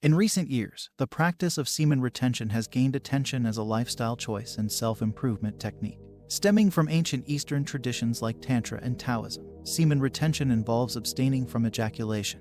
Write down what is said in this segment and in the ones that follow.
In recent years, the practice of semen retention has gained attention as a lifestyle choice and self-improvement technique. Stemming from ancient Eastern traditions like Tantra and Taoism, semen retention involves abstaining from ejaculation,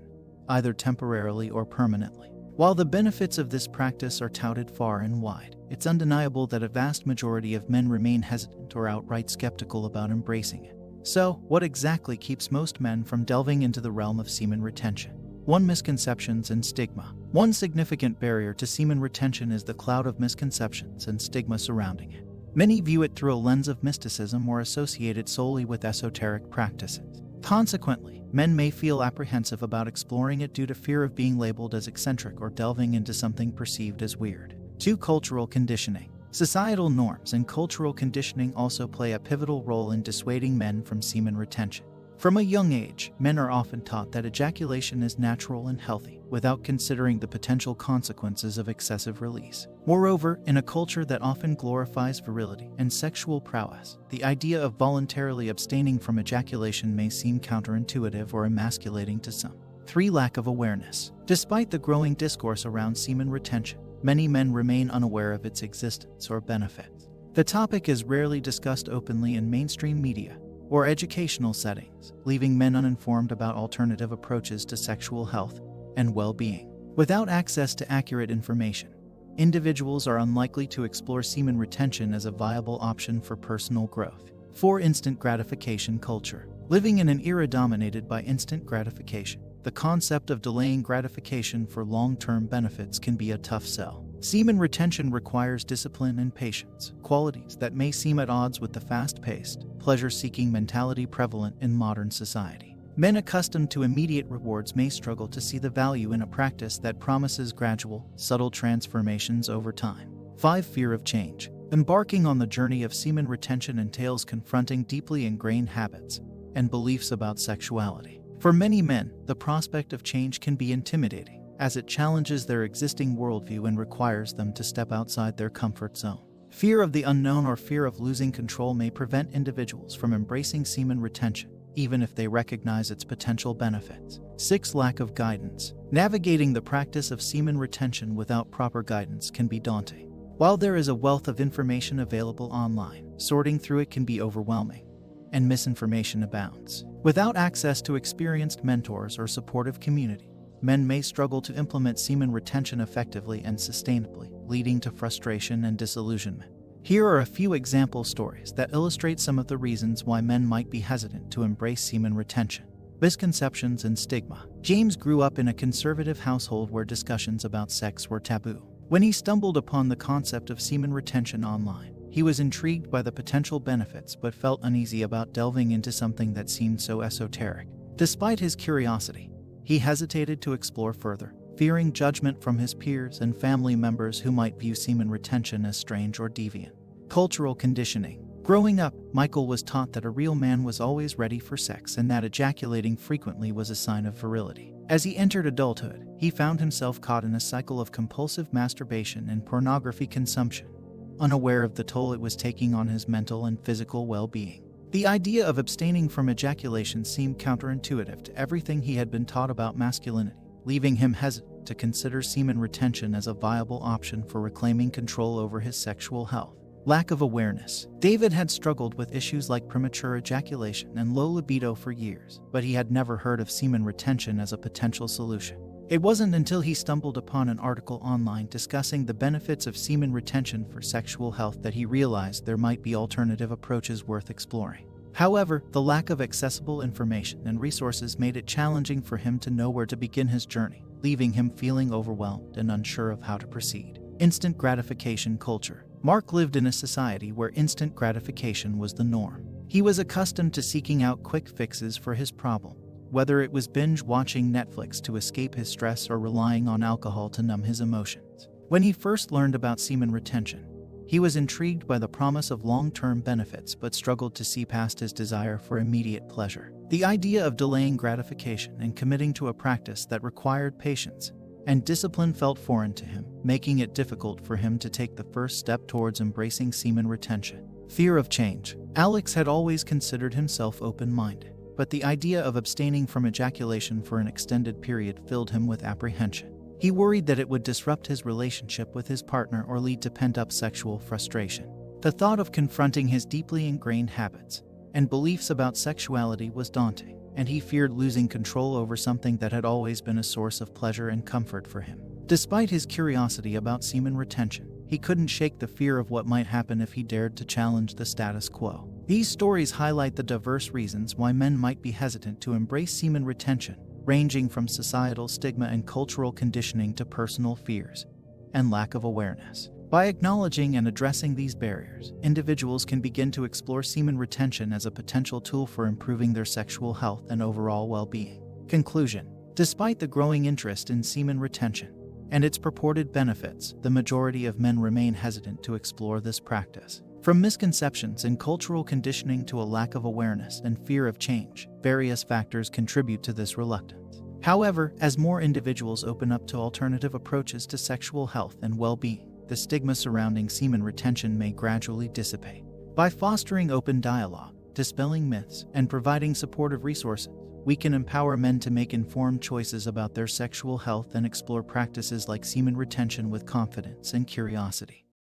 either temporarily or permanently. While the benefits of this practice are touted far and wide, it's undeniable that a vast majority of men remain hesitant or outright skeptical about embracing it. So, what exactly keeps most men from delving into the realm of semen retention? 1. Misconceptions and stigma. One significant barrier to semen retention is the cloud of misconceptions and stigma surrounding it. Many view it through a lens of mysticism or associate it solely with esoteric practices. Consequently, men may feel apprehensive about exploring it due to fear of being labeled as eccentric or delving into something perceived as weird. 2. Cultural conditioning. Societal norms and cultural conditioning also play a pivotal role in dissuading men from semen retention. From a young age, men are often taught that ejaculation is natural and healthy, without considering the potential consequences of excessive release. Moreover, in a culture that often glorifies virility and sexual prowess, the idea of voluntarily abstaining from ejaculation may seem counterintuitive or emasculating to some. 3. Lack of awareness. Despite the growing discourse around semen retention, many men remain unaware of its existence or benefits. The topic is rarely discussed openly in mainstream media or educational settings, leaving men uninformed about alternative approaches to sexual health and well-being. Without access to accurate information, individuals are unlikely to explore semen retention as a viable option for personal growth. 4. Instant gratification culture. Living in an era dominated by instant gratification, the concept of delaying gratification for long-term benefits can be a tough sell. Semen retention requires discipline and patience, qualities that may seem at odds with the fast-paced, pleasure-seeking mentality prevalent in modern society. Men accustomed to immediate rewards may struggle to see the value in a practice that promises gradual, subtle transformations over time. 5. Fear of change. Embarking on the journey of semen retention entails confronting deeply ingrained habits and beliefs about sexuality. For many men, the prospect of change can be intimidating, as it challenges their existing worldview and requires them to step outside their comfort zone. Fear of the unknown or fear of losing control may prevent individuals from embracing semen retention, even if they recognize its potential benefits. 6. Lack of guidance. Navigating the practice of semen retention without proper guidance can be daunting. While there is a wealth of information available online, sorting through it can be overwhelming, and misinformation abounds. Without access to experienced mentors or supportive community, men may struggle to implement semen retention effectively and sustainably, leading to frustration and disillusionment. Here are a few example stories that illustrate some of the reasons why men might be hesitant to embrace semen retention. Misconceptions and stigma. James grew up in a conservative household where discussions about sex were taboo. When he stumbled upon the concept of semen retention online, he was intrigued by the potential benefits but felt uneasy about delving into something that seemed so esoteric. Despite his curiosity, he hesitated to explore further, fearing judgment from his peers and family members who might view semen retention as strange or deviant. Cultural conditioning. Growing up, Michael was taught that a real man was always ready for sex and that ejaculating frequently was a sign of virility. As he entered adulthood, he found himself caught in a cycle of compulsive masturbation and pornography consumption, unaware of the toll it was taking on his mental and physical well-being. The idea of abstaining from ejaculation seemed counterintuitive to everything he had been taught about masculinity, leaving him hesitant to consider semen retention as a viable option for reclaiming control over his sexual health. Lack of awareness. David had struggled with issues like premature ejaculation and low libido for years, but he had never heard of semen retention as a potential solution. It wasn't until he stumbled upon an article online discussing the benefits of semen retention for sexual health that he realized there might be alternative approaches worth exploring. However, the lack of accessible information and resources made it challenging for him to know where to begin his journey, leaving him feeling overwhelmed and unsure of how to proceed. Instant gratification culture. Mark lived in a society where instant gratification was the norm. He was accustomed to seeking out quick fixes for his problem, whether it was binge-watching Netflix to escape his stress or relying on alcohol to numb his emotions. When he first learned about semen retention, he was intrigued by the promise of long-term benefits but struggled to see past his desire for immediate pleasure. The idea of delaying gratification and committing to a practice that required patience and discipline felt foreign to him, making it difficult for him to take the first step towards embracing semen retention. Fear of change. Alex had always considered himself open-minded, but the idea of abstaining from ejaculation for an extended period filled him with apprehension. He worried that it would disrupt his relationship with his partner or lead to pent-up sexual frustration. The thought of confronting his deeply ingrained habits and beliefs about sexuality was daunting, and he feared losing control over something that had always been a source of pleasure and comfort for him. Despite his curiosity about semen retention, he couldn't shake the fear of what might happen if he dared to challenge the status quo. These stories highlight the diverse reasons why men might be hesitant to embrace semen retention, ranging from societal stigma and cultural conditioning to personal fears and lack of awareness. By acknowledging and addressing these barriers, individuals can begin to explore semen retention as a potential tool for improving their sexual health and overall well-being. Conclusion: despite the growing interest in semen retention and its purported benefits, the majority of men remain hesitant to explore this practice. From misconceptions and cultural conditioning to a lack of awareness and fear of change, various factors contribute to this reluctance. However, as more individuals open up to alternative approaches to sexual health and well-being, the stigma surrounding semen retention may gradually dissipate. By fostering open dialogue, dispelling myths, and providing supportive resources, we can empower men to make informed choices about their sexual health and explore practices like semen retention with confidence and curiosity.